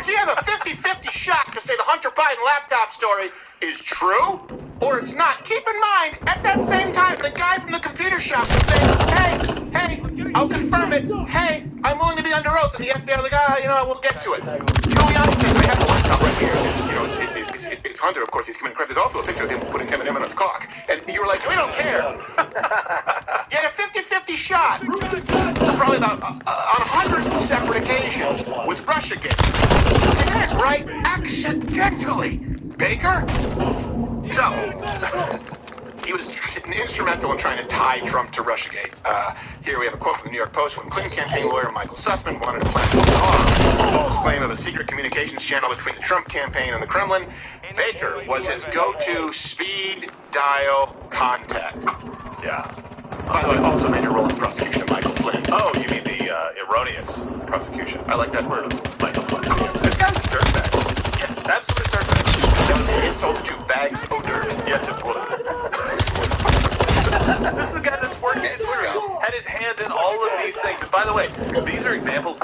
words, you have a 50-50 shot to say the Hunter Biden laptop story is true or it's not. Keep in mind, at that same time, the guy from the computer shop was saying, hey, I'll confirm it. Hey, I'm willing to be under oath. And the FBI was like, we'll get to it. Giuliani said, I have the laptop right here. It's Hunter, of course, he's committing crime. There's also a picture of him putting M&M in his cock. And you were like, we don't care. You had a 50-50 shot. So probably about on 100 separate occasions with Russiagate. Did right accidentally, Baker? So, he was instrumental in trying to tie Trump to Russiagate. Here we have a quote from the New York Post. When Clinton campaign lawyer Michael Sussman wanted to plant a false claim of a secret communications channel between the Trump campaign and the Kremlin, Baker was his go-to speed dial contact. Yeah. By the way, also major role in the prosecution of Michael Flynn. Oh, you mean the erroneous prosecution? I like that word, Michael Flynn. This guy's a dirtbag. Yes, absolute dirtbag. That was an insult to bags of dirt. Yes, it was. This is the guy that's working at Twitter. Had his hand in all of these things. And by the way, these are examples.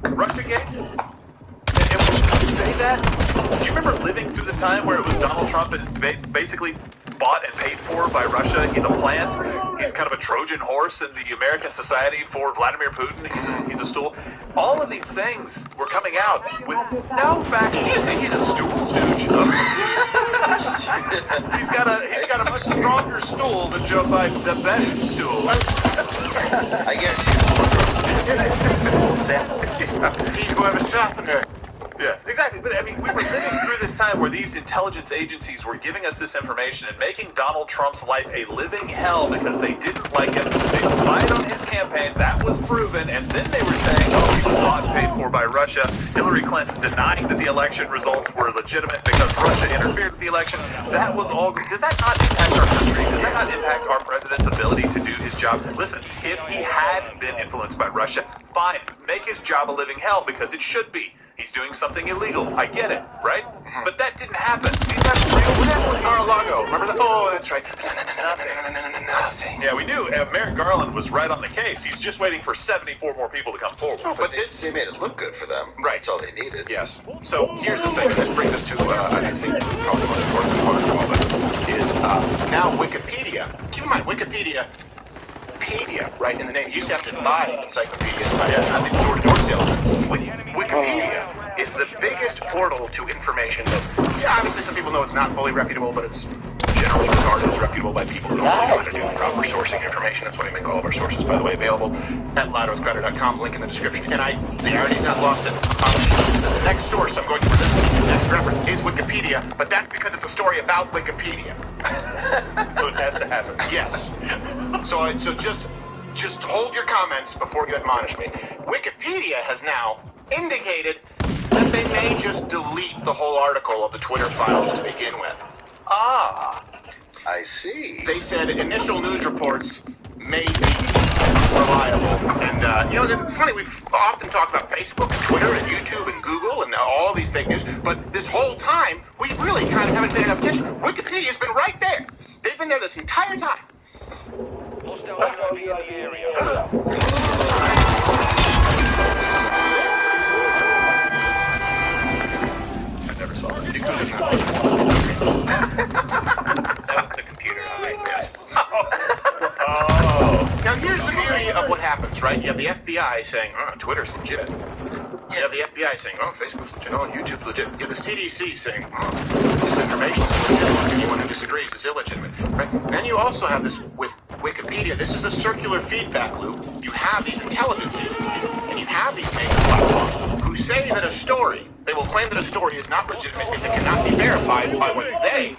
Russiagate? And when you say that, do you remember living through the time where it was Donald Trump is basically bought and paid for by Russia? He's a plant. He's kind of a Trojan horse in the American society for Vladimir Putin. He's a stool. All of these things were coming out with no fact. Did you just think he's a stool stooge? He's got a much stronger stool than Joe Biden, the best stool. I guess He's going to soften her. Yes, exactly. But I mean, we were living through this time where these intelligence agencies were giving us this information and making Donald Trump's life a living hell because they didn't like him. They spied on his campaign. That was proven. And then they were saying, oh, he was bought and paid for by Russia. Hillary Clinton's denying that the election results were legitimate because Russia interfered with the election. That was all. Does that not impact our country? Does that not impact our president's ability to do his job? Listen, if he had been influenced by Russia, fine. Make his job a living hell because it should be. He's doing something illegal. I get it, right? But that didn't happen. These guys were real. What happened with Mar-a-Lago? Remember that? Oh, that's right. Nothing. Yeah, we knew. Merrick Garland was right on the case. He's just waiting for 74 more people to come forward. Oh, but they made it look good for them. Right. That's all they needed. Yes. So here's the thing. This brings us to, I think, probably the most important component of all this, is now Wikipedia. Keep in mind, Wikipedia, right, in the name. You used to have to buy encyclopedias. I think door-to-door sales. Wikipedia is the biggest portal to information that, obviously some people know it's not fully reputable, but it's generally regarded as reputable by people who don't really know how to do proper sourcing information. That's why we make all of our sources, by the way, available at loudwithcrowder.com, link in the description. And the irony's not lost it. The next source I'm going to present the next reference is Wikipedia, but that's because it's a story about Wikipedia. So it has to happen. Yes. So just hold your comments before you admonish me. Wikipedia has now indicated that they may just delete the whole article of the Twitter files to begin with. Ah, I see. They said initial news reports may be reliable. And, it's funny, we've often talked about Facebook and Twitter and YouTube and Google and all these fake news, but this whole time, we really kind of haven't paid enough attention. Wikipedia's been right there. They've been there this entire time. I never saw it. You couldn't the computer, right? Yes. Oh. Now here's the beauty of what happens, right? You have the FBI saying, Twitter's legit. You have the FBI saying, Facebook's legit. Oh, YouTube's legit. You have the CDC saying, this information is legitimate. Anyone who disagrees is illegitimate. Right? Then you also have this with Wikipedia. This is the circular feedback loop. You have these intelligence agencies, and you have these major platforms who say that a story, they will claim that a story is not legitimate if it cannot be verified by what they,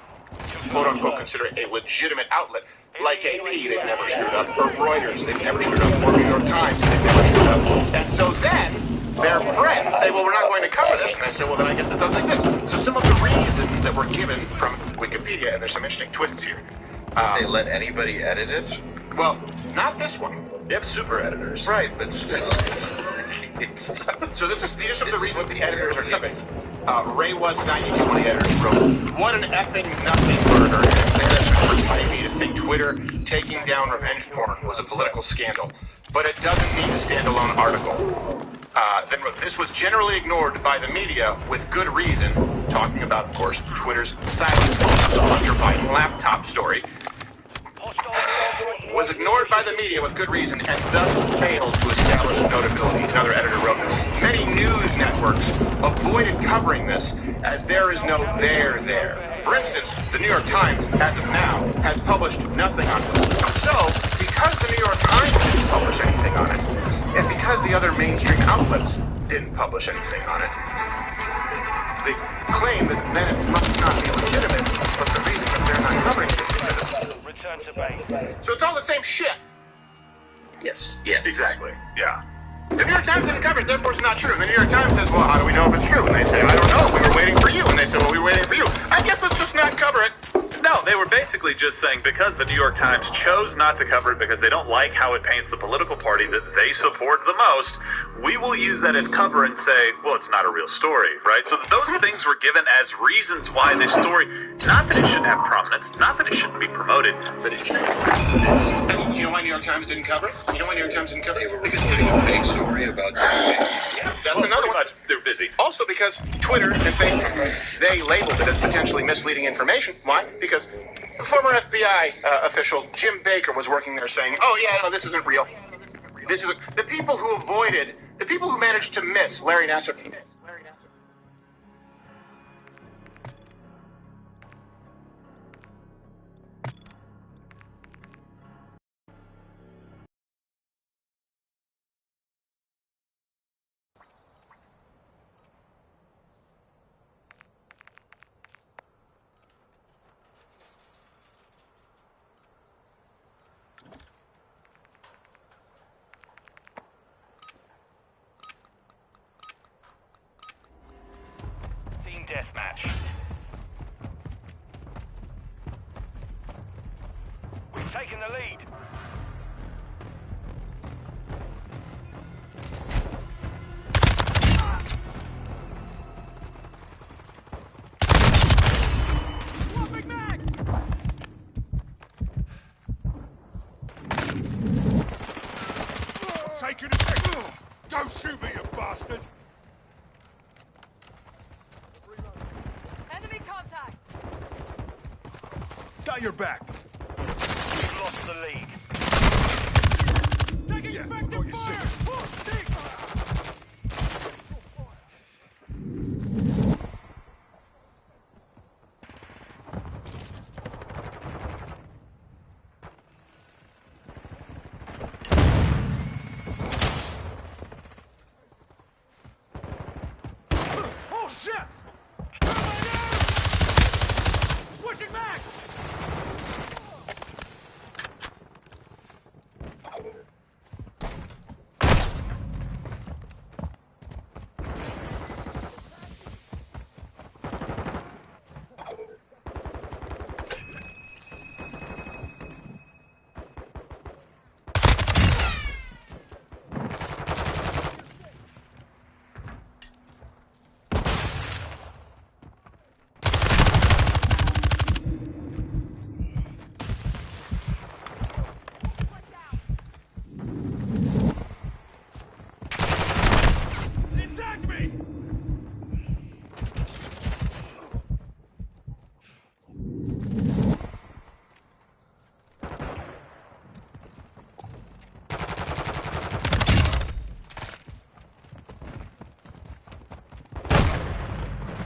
quote-unquote, consider a legitimate outlet. Like AP, they've never screwed up. Or Reuters, they've never screwed up. Or New York Times, they've never screwed up. And so then, their friends say, well, we're not going to cover this. And I say, well, then I guess it doesn't exist. So some of the reasons that were given from Wikipedia, and there's some interesting twists here. They let anybody edit it? Well, not this one. They have super editors. Right, but still. So these are some of the reasons the editors are giving. Ray was 92 when the editors wrote, what an effing nothing murder and embarrassment for society to think Twitter taking down revenge porn was a political scandal. But it doesn't need a standalone article. Then this was generally ignored by the media with good reason, talking about, of course, Twitter's silence of the Hunter Biden laptop story, was ignored by the media with good reason and thus failed to establish notability. Another editor wrote, many news networks avoided covering this as there is no there there. For instance, the New York Times, as of now, has published nothing on this. So, because the New York Times didn't publish anything on it, and because the other mainstream outlets didn't publish anything on it, they claim that then it must not be legitimate, but the reason that they're not covering it is because Return to base. so it's all the same shit. Yes. Exactly. Yeah. The New York Times didn't cover it, therefore it's not true. The New York Times says, well, how do we know if it's true? And they say, I don't know, we were waiting for you. And they say, well, we were waiting for you. I guess let's just not cover it. No, they were basically just saying because the New York Times chose not to cover it because they don't like how it paints the political party that they support the most, we will use that as cover and say, well, it's not a real story, right? So those things were given as reasons why this story, not that it shouldn't have prominence, not that it shouldn't be promoted, but it shouldn't have. And you know why New York Times didn't cover it? You know why New York Times didn't cover They it? were Because reporting a fake story about Duty. yeah, that's another one. They're busy. Also because Twitter and Facebook, they labeled it as potentially misleading information. Why? Because former FBI official Jim Baker was working there saying, oh yeah, no, this isn't real. This isn't. The people who managed to miss Larry Nassar. Team deathmatch. We've taken the lead. Take it a second. Don't shoot me, you bastard! Enemy contact! Got your back. We've lost the lead. Yeah, I got your six. Oh shit! Switching back! Attack me!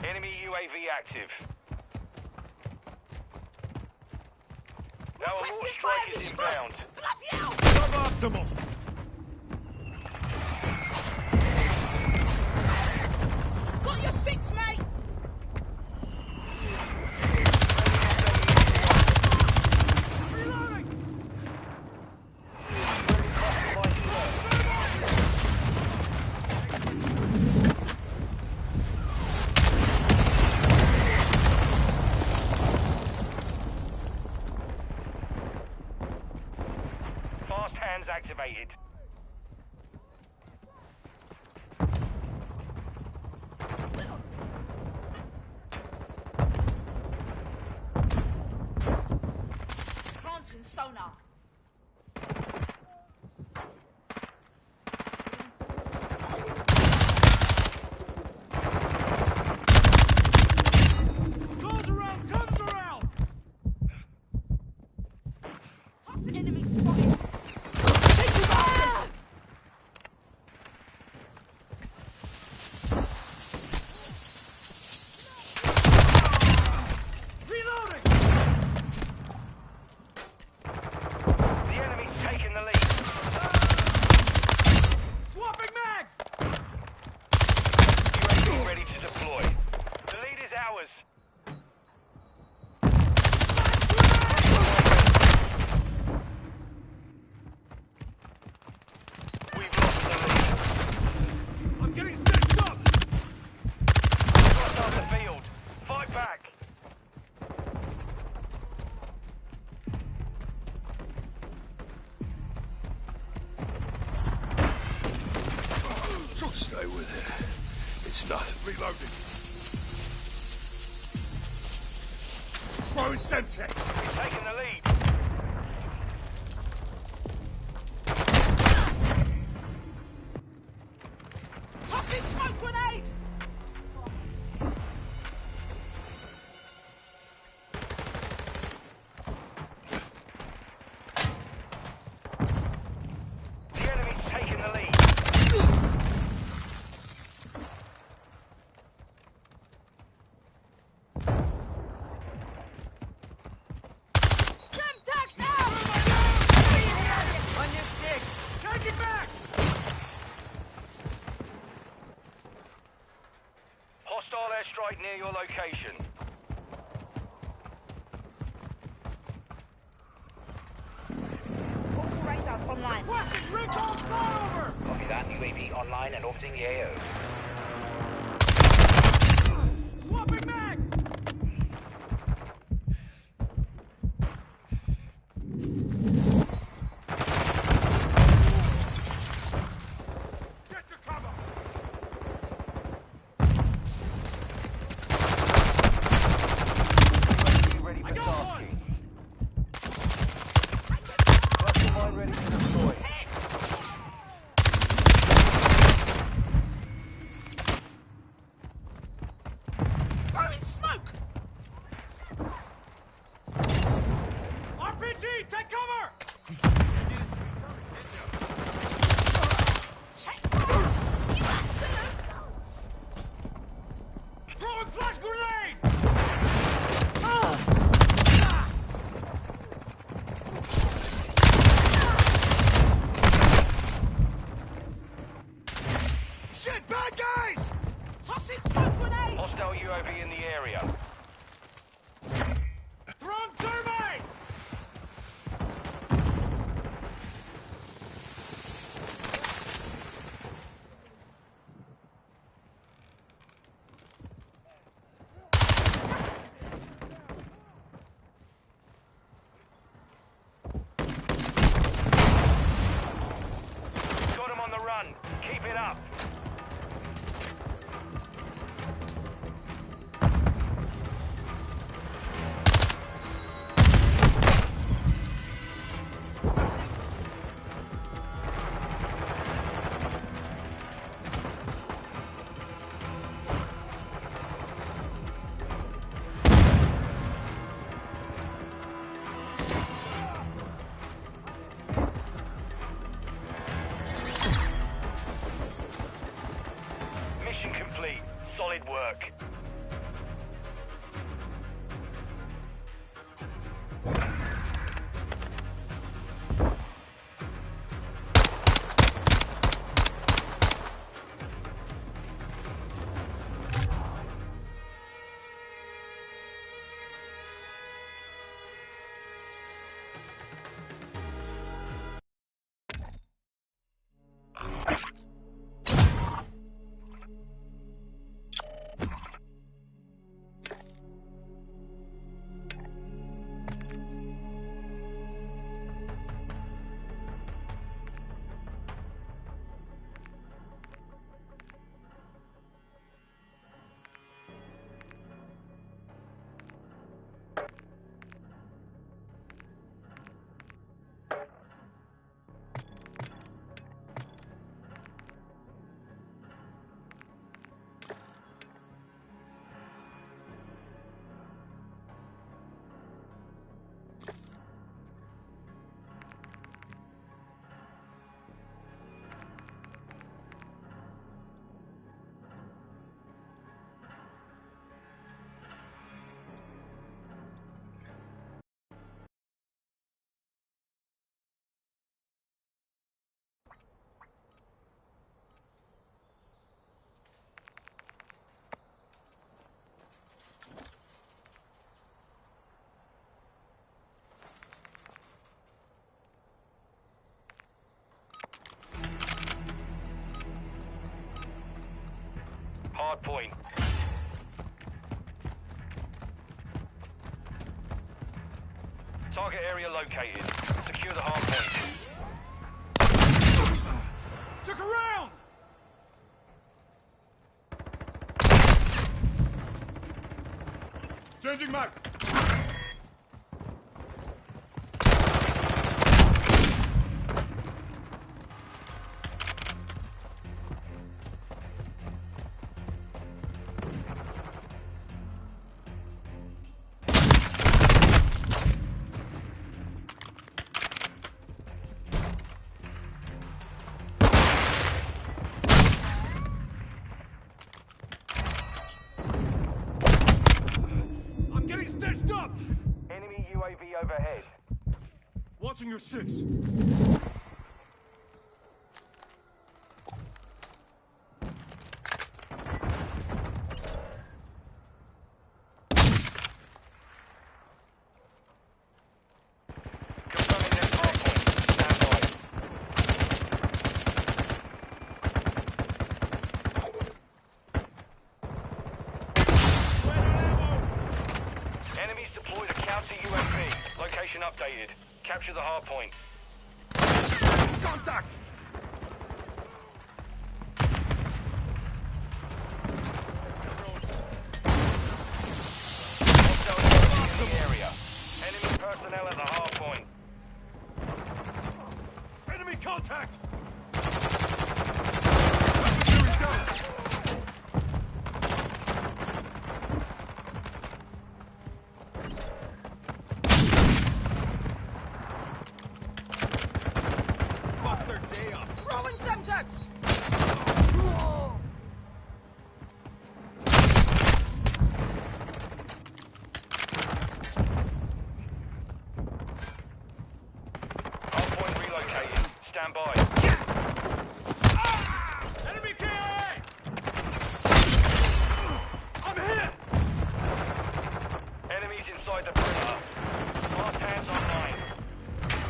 Enemy UAV active. Our launch strike is inbound. Bloody hell! Suboptimal! Got your six, mate! Fast hands activated. Planting sonar. Reloading. Throwing Semtex. Taking the lead. Tossing smoke grenade! The enemy's taking the lead. Semtex out! On your six. Take it back! Hostile airstrike near your location. All radars online. Requesting recon flyover! Copy that. UAV online and orbiting the AO. Swapping mags! Get to cover! UAV ready for I got tasking. one! Cluster mine ready to deploy. Throwing smoke! RPG, take cover! Check fire! You assholes! Throwing flash grenade! Shit, bad guys! Tossing smoke grenade! Hostile UAV in the area. Throwing thermite! Got him on the run. Keep it up. Mission complete. Solid work. Hard point. Target area located. Secure the hard point. Took a round! Changing max. I'm getting stitched up. Enemy UAV overhead. Watching your six. Confirming next hardpoint. Stand by. Enemies deployed a counter UAV. Location updated. Capture the hardpoint. Contact. Hostile UAV in the area. Enemy personnel at the hardpoint. Enemy contact. Adversary down. Fuck their day up. Throwing subjects! Hardpoint relocated. Stand by. Enemy KIA! I'm hit! Enemies inside the perimeter. Fast hands online.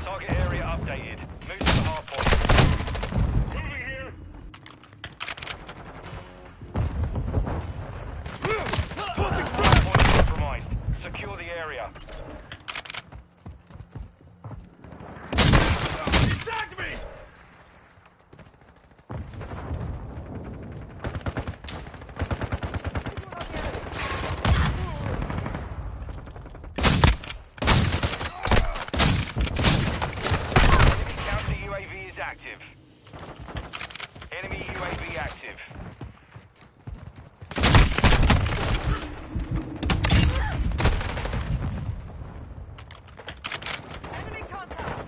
Target area updated. Move to the hardpoint. Moving here. Tossing front! Hardpoint compromised. Secure the area. He tagged me! Counter UAV is active. Enemy UAV active. Enemy contact!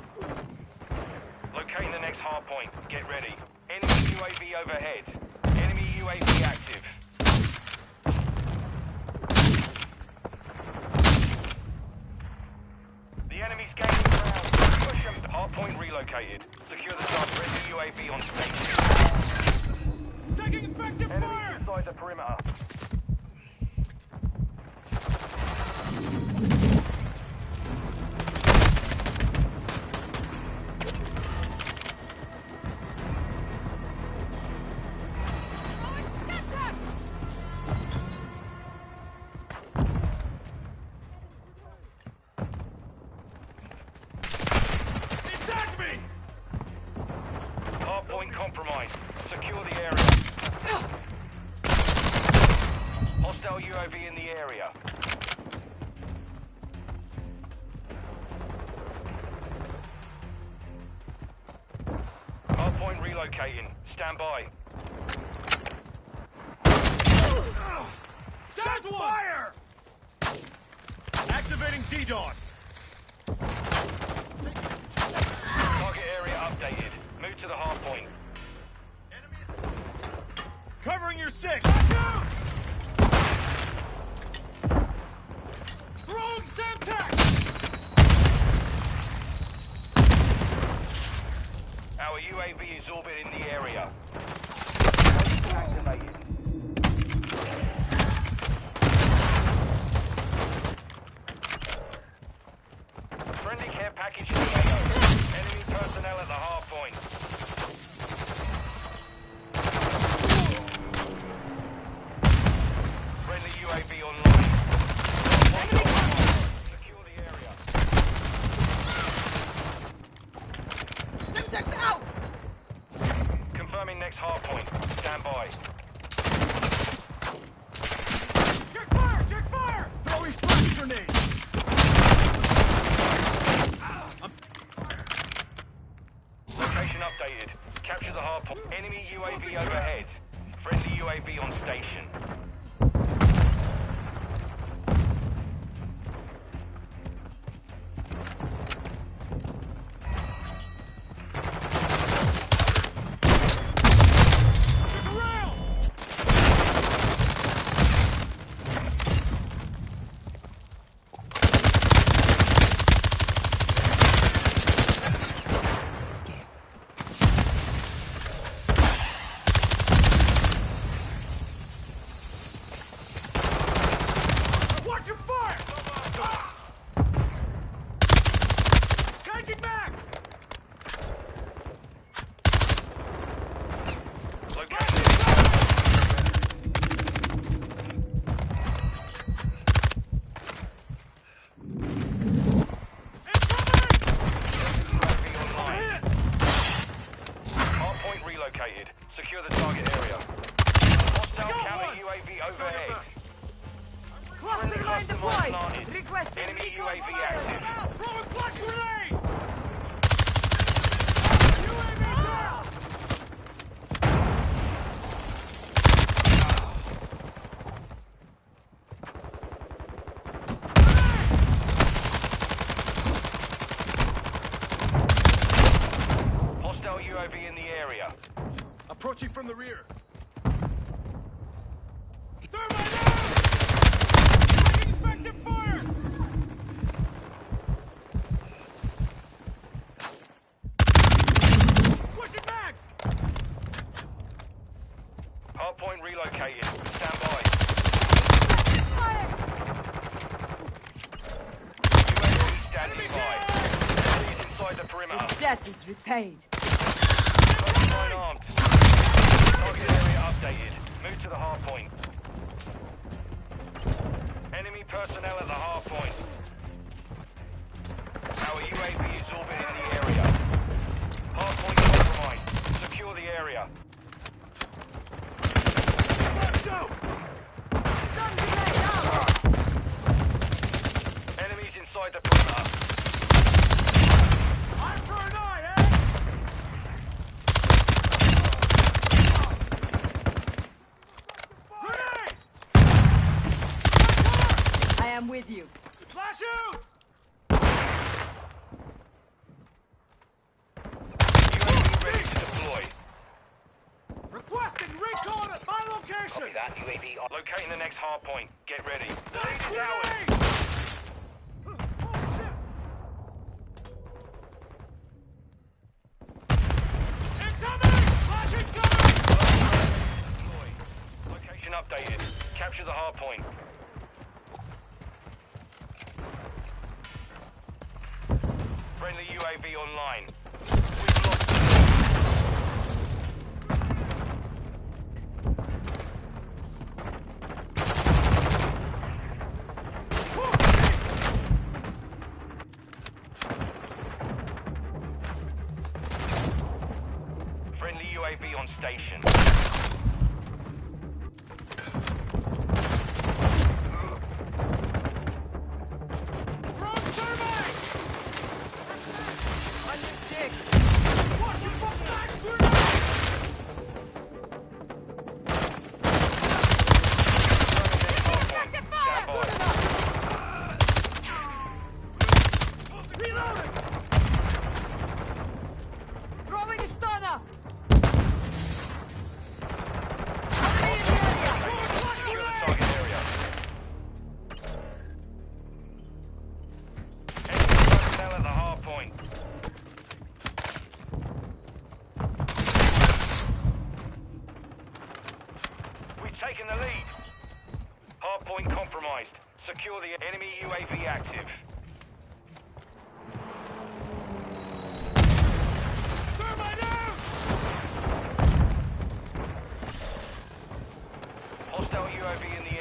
Locating the next hardpoint. Get ready. Enemy UAV overhead. Enemy UAV active. The enemy's gaining ground. Push them. Hardpoint relocated. Secure the target. Ready UAV on station. Taking effective Enemies fire! inside the perimeter. Throwing subjects! He tagged me! Hardpoint compromised. Secure the area. Hostile UAV in the area. Hardpoint relocating. Stand by. Shot fire! Activating DDoS. Target area updated. Move to the hardpoint. Covering your six. Throwing Semtex! Our UAV is orbiting the area. Activated. Friendly care package in the AO. Enemy personnel at the hardpoint. Friendly UAV online. Secure the area. Semtex out! Confirming next hardpoint. Stand by. Check fire! Check fire! Throwing flash UAV active. Throwing flash grenade! UAV down! Hostile UAV in the area. Approaching from the rear. Thermite out! Taking effective fire! Switching mags! Hardpoint relocated. Stand by. Fire! UAV standing by. Enemies inside the perimeter. Debt is repaid. Line armed. Target area updated. Move to the hard point. Enemy personnel at the hard point. Our UAV is orbiting the area. Hard point compromised. Secure the area. Show! Stun grenade out! Enemies inside the perimeter. Eye for an eye, eh? Grenade! I am with you. Flash out! UAV ready to deploy. Requesting recon at my location! Copy that. UAV on. Locating the next hard point. Get ready. The lead is ours. Grenade! Oh, shit! Incoming! Flash incoming! Deploy. Location updated. Capture the hard point. Friendly UAV online. We've lost it. Friendly UAV on station. From thermite! Under six. Watching for flash grenade! Effective fire! Stand by. Good enough! Reloading! Throwing a stunner! Enemy in the area! Secure the target area. Enemy personnel at the hard point. We've taken the lead. Hard point compromised. Secure the enemy UAV active. Thermite out! Hostile UAV in the